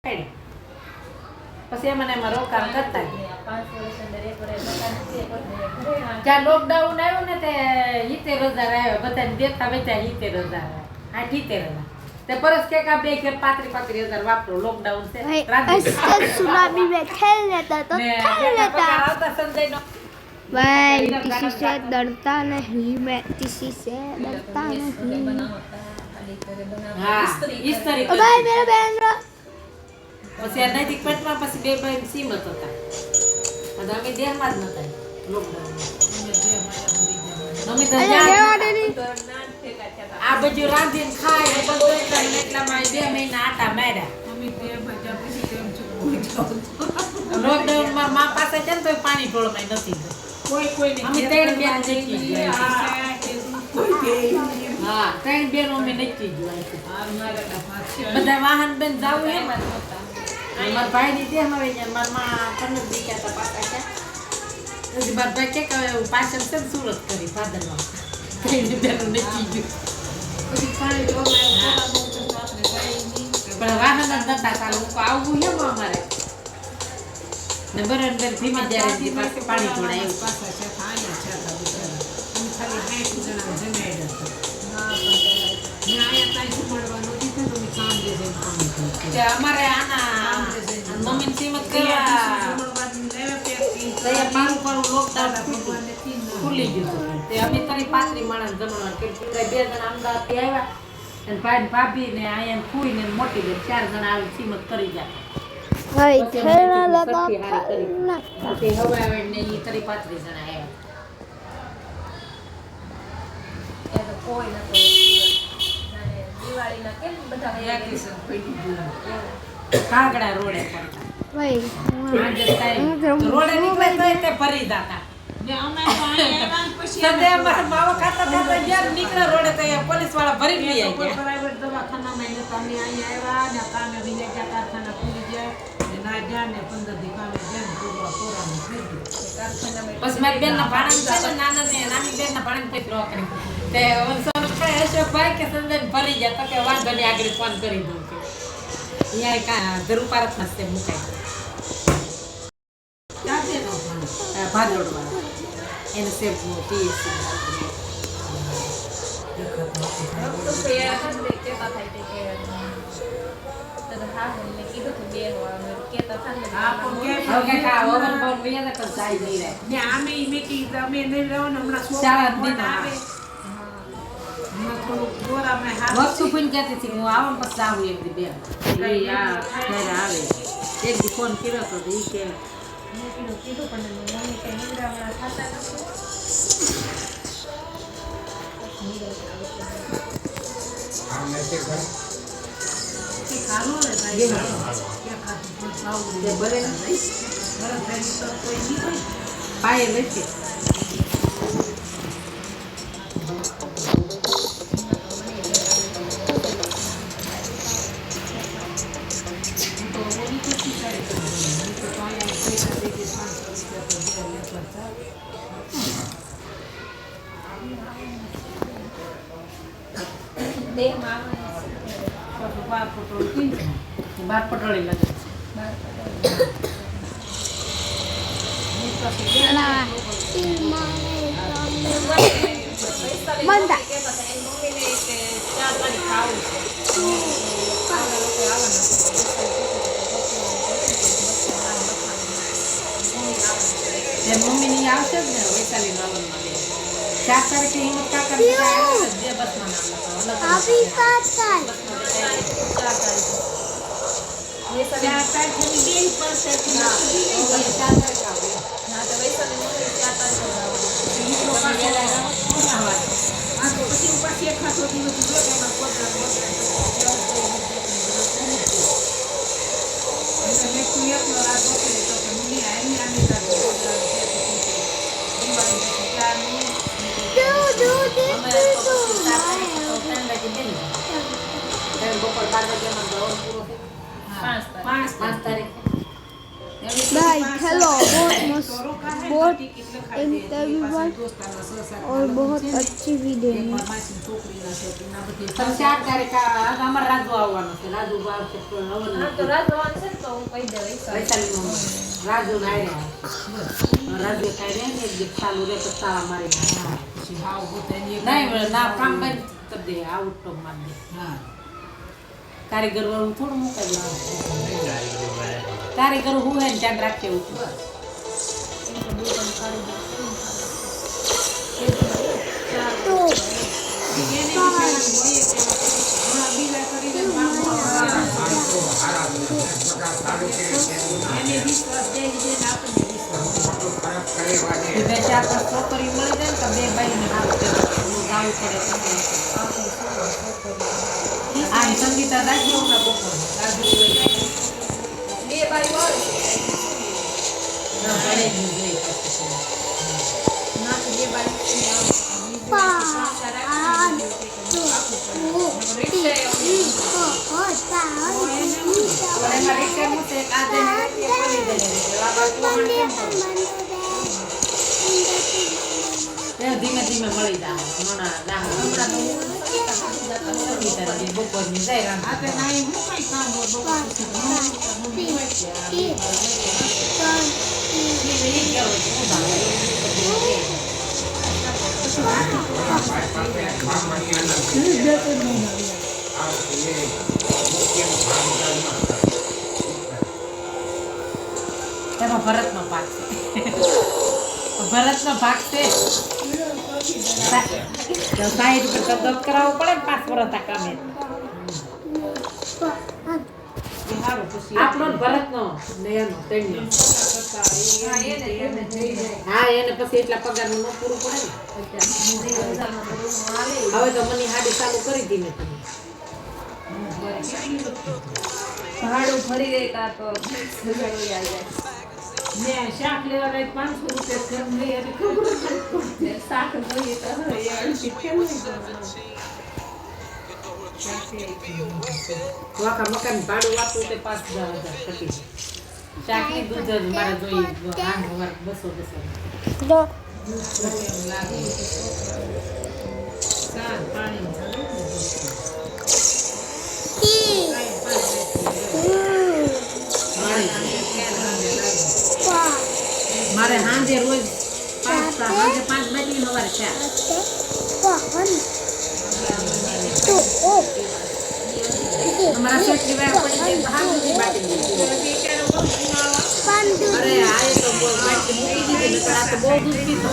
પછી મને એમાં રોકાણ કરતા જ્યાં લોકડાઉન આવ્યું ને તે 70,000 આવ્યા બધાને દેતા વેચાય 70,000 આ 70,000 તે પરસ કે કા બે કે 35,000 વાપરો લોકડાઉન છે सुनामी में खेल लेता तो खेल लेता આવતા સંજય નો भाई किसी से डरता नहीं मैं किसी से डरता नहीं હા ઇસ્ત્રી ओ भाई मेरा बहन પછી આ નૈતિક પેટમાં પછી બે ભાઈ સીમત હતા અને અમે દેહમાં જ નતા લોકડાઉન અમે તો આ બધું રાંધીને ખાય ને બધું એટલામાં 2 મહિના આટા માર્યા લોકડાઉન માં મા પાસે છે ને તો પાણી ઢોળમાં નથી કોઈ અમે 3 બેન જઈ ગયા હા 3 બેનો અમે નથી જોયા બધા વાહન બેન જાવ હે મારા ભાઈ ની દેહ માં વઈ મારા માં કનક દીકા તા પાકા છે પછી મારા ભાઈ કે પાછળ છે સુરત કરી ભાદરમાં કઈ બેનો નથી ગયું પછી પાણી ઢોળમાં પણ વાહન જ નતા ચાલુ આવું હે અમારે ને બરાબર ધીમે જ્યારે પાસે પાણી ઢોળાય પાછા છે ખાયા છે તો ખાલી 60 જણા જમાડ્યા હતા અમારે આના મમ્મી સીમત કરવા લોકડાઉન ખુલી ગયું તે અમે તરી 35 માણસ જમણવા કે 2 જણા અમદાવાદ થી આવ્યા અને ભાઈ ભાભી ને આયા ફૂઈ ને મોટી બેન 4 જણા આવી સીમત કરી ગયા भाई खेलना लगा તે હવે આવે ને ઈ તરી 35 જણા આવ્યા તો કોઈ નતો દિવાળીના કેમ બધા વેકેશન પડી ગયું કાગડા રોડે પડતા भाई રોડે નીકળે તો તે ભરી જાતા ને અમે તો આવ્યા પછી સદે અમાર માવા ખાતા ખાતા જ્યારે નીકળે રોડે તો પોલીસ વાળા ભરી લઈ આવ્યા પ્રાઇવેટ દવાખાનામાં એને તમે અહીં આવ્યા ને કામે વિજય કારખાના ખુલી ગયા ને ના જ્યાં ને 15 દી કામે જ્યાં પોરાનું થઈ ગયું કારખાનામાં બસ મારી બેનના ભાણેજ છે ને નાની બેનના ભાણેજ પૈ રોકડી તે ઓનસો કે અશોકભાઈ કે સંજય ભરી ગયા તો કે વાંધો નહીં આગળ ફોન કરી દઉં કે અહીંયા કા ધરુપારત નસ્તે મુકાય જાતે નો ભાદરોડમાં એને સેફ પીએસસી તો ફેર ને કેતા થાય તે કે તો હા મને કીધું કે બે હોવા કેતા થાય હા પણ હવે કા ઓવન પર વિયા તો જાય નહીં રહે ને આમે મે કી તમે નહીં રહો ને હમણાં ચાર દિન આવે થોડું ગોરા મે હાથ વસ્તુ પણ કહેતી હતી હું આવું પછી આવું એક દી બેન આ ઘરે આવે એક દી ફોન કર્યો તો ઈ કે મેં કીધું પણ મમ્મી કે નિંદ્રા હમણાં થતા નથી ખાલો રે ભાઈ કે ખાતું પણ ખાવું તે બરે નહીં બરાબર ભાઈ તો કોઈ નહીં હોય પાયે લેશે દેહ મામા બાર પટોળી લાગે Manda. મમ્મી ની આવશે જ ને વૈશાલી નાવનમાં 4 તારીખે હિંમત કાકા બે બસમાં નામ अभी बात कर 4 તારીખે બે પાસે ના 4 તારીખે આવે ના તો વૈશાલી મમ્મી 4 તારીખે આ તો પછી પાછી એક ખાતો દિવસ જો એમાં પ્રોગ્રામ મેં કુયા તો રાત ઓકે તો કે મમ્મી આની આની રાત પ્રોગ્રામ છે દિવાળી પછી ચાનું અમારે તો 4 તારીખે તો 3 વાગે બેન બપોર 12 વાગ્યામાં દોડ પૂરો થઈ 5 તારીખે गाइस हेलो बहुत मस्त बहुत इंटरव्यूअर और बहुत अच्छी वीडियो है તમે 4 તારીખે અમાર રાજુ આવવાનો છે રાજુ આવશે તો રાત આવશે તો હું કહી દઈશ વૈશાલીનો રાજુ નાયરા રાજુ કાઢે ને એક દિવસ ચાલુ રે તો તારા મારી નહીં ના કામ બંધ કરી દે આઉટ તો માર દે હા કારીગર વાળું થોડું મુકાઈ કારીગર હું હે ધ્યાન રાખે એવું तो છોકરી મળી જાય ને તો બે ભાઈને ગાવું પડે આ સંગીતા દાખી ના બપોર બે બાઈ વાળો ના પડે નહીં ના તો બે બાઈ ધીમે ધીમે મળી જાય બપોરની જાય એમાં ભરતનો ભાગ છે ભરતનો ભાગ છે 60 રૂપિયા દબ કરાવવો પડે ને 5 વર્ષ કામે આપણો ભરતનો નયનો તેણનો હા એને પછી એટલા પગારનું ન પૂરું પડે ને હવે તો મને હાડી ચાલુ કરી દીધી મેં ભાડું ભરી દેતા તો ને શાક લેવા ગઈ 500 રૂપિયા ઘર લઈ અને ખબર પડે શાક જોઈએ તો હવે વાકા મકાન ભાડું આપવું તે 5,000 કટી શાકની દૂધ જ મારે જોઈએ આઠ વાર 200 तो શાક પાણી મારે હાંજે રોજ 5 હાંજે 5 બાટલી સવારે 4 हमारा सेट की बात पड़ी थी बाहर की बातें अरे आए तो वो बैठ के मुकी दी थी लेकिन आप तो बहुत दूर की तो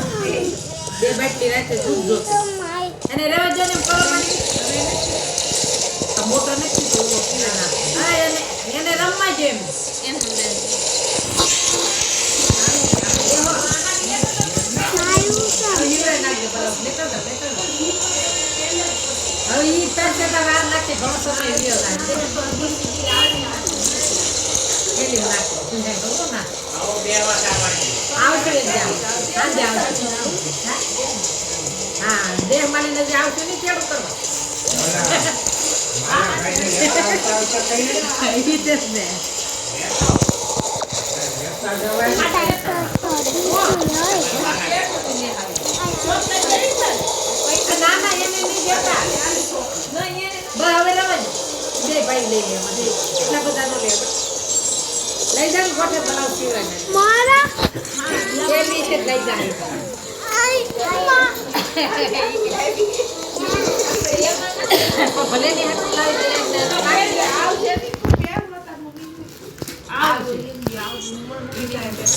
दे बैठ के रहते दूर दूर अरे रेवा जो ने करो मानी अब मोटर नहीं तो वो किला ना अरे ये रम्मा जेम હવે ઈ પેસે તો વાર નાખે ઘણો સમય ગયો ના કેલી નાખો તું કહો ના આવો બે વાર આવશે જાવ હા જાવ હા દેહ માલીને જે આવશે ને કેડું કરવા ઈ તેસ ને ના ના એને નહીં જતા હવે રમજ બે ભાઈ લઈ લે મને એટલા બધા નો લે લઈ જાય ગોઠે બનાવ પીવાને मारा એ નીચે લઈ જાય ભલે ની હાથ લાવી દે આવશે આવશે